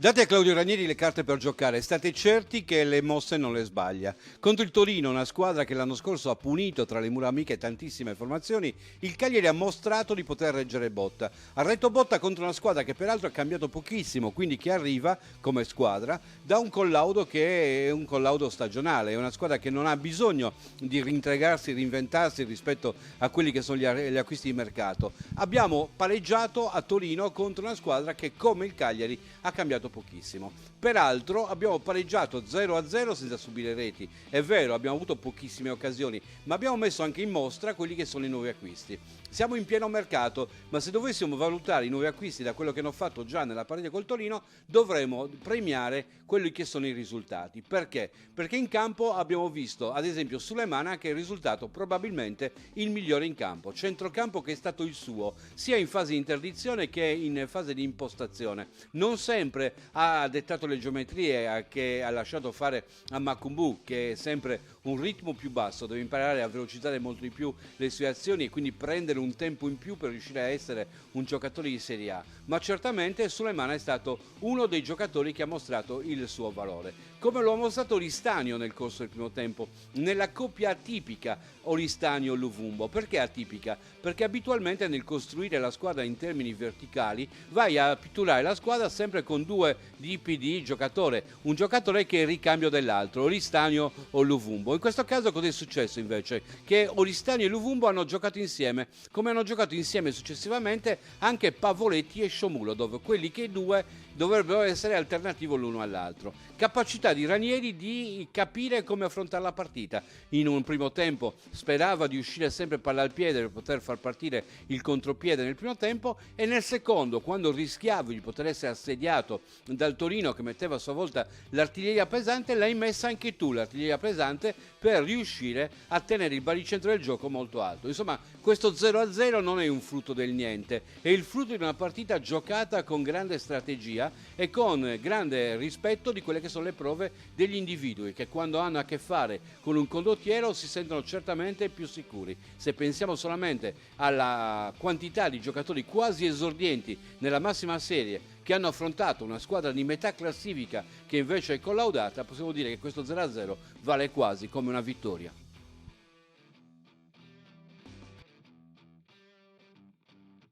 Date a Claudio Ranieri le carte per giocare, state certi che le mosse non le sbaglia. Contro il Torino, una squadra che l'anno scorso ha punito tra le mura amiche tantissime formazioni, il Cagliari ha mostrato di poter reggere botta. Ha retto botta contro una squadra che peraltro ha cambiato pochissimo, quindi che arriva come squadra da un collaudo che è un collaudo stagionale, è una squadra che non ha bisogno di reintegrarsi, reinventarsi rispetto a quelli che sono gli acquisti di mercato. Abbiamo pareggiato a Torino contro una squadra che come il Cagliari ha cambiato pochissimo. Peraltro abbiamo pareggiato 0-0 senza subire reti. È vero, abbiamo avuto pochissime occasioni, ma abbiamo messo anche in mostra quelli che sono i nuovi acquisti. Siamo in pieno mercato, ma se dovessimo valutare i nuovi acquisti da quello che hanno fatto già nella partita col Torino, dovremmo premiare quelli che sono i risultati. Perché? Perché in campo abbiamo visto, ad esempio, Sulemana che è il risultato probabilmente il migliore in campo. Centrocampo che è stato il suo, sia in fase di interdizione che in fase di impostazione. Non sempre ha dettato le geometrie che ha lasciato fare a Makumbu, che è sempre un ritmo più basso, deve imparare a velocizzare molto di più le sue azioni e quindi prendere un tempo in più per riuscire a essere un giocatore di Serie A. Ma certamente Sulemana è stato uno dei giocatori che ha mostrato il suo valore. Come lo ha mostrato Oristanio nel corso del primo tempo, nella coppia atipica Oristanio-Luvumbo. Perché atipica? Perché abitualmente nel costruire la squadra in termini verticali vai a pitturare la squadra sempre con due tipi di giocatore, un giocatore che è il ricambio dell'altro, Oristanio o Luvumbo. In questo caso cosa è successo invece? Che Oristanio e Luvumbo hanno giocato insieme, come hanno giocato insieme successivamente anche Pavoletti e Sciomullo, dove quelli che due dovrebbero essere alternativo l'uno all'altro. Capacità di Ranieri di capire come affrontare la partita. In un primo tempo sperava di uscire sempre palla al piede per poter far partire il contropiede nel primo tempo e nel secondo, quando rischiavi di poter essere assediato dal Torino che metteva a sua volta l'artiglieria pesante, l'hai messa anche tu l'artiglieria pesante per riuscire a tenere il baricentro del gioco molto alto. Insomma, questo 0-0 non è un frutto del niente, è il frutto di una partita giocata con grande strategia e con grande rispetto di quelle che sono le prove degli individui che quando hanno a che fare con un condottiero si sentono certamente più sicuri. Se pensiamo solamente alla quantità di giocatori quasi esordienti nella massima serie che hanno affrontato una squadra di metà classifica che invece è collaudata, possiamo dire che questo 0-0 vale quasi come una vittoria.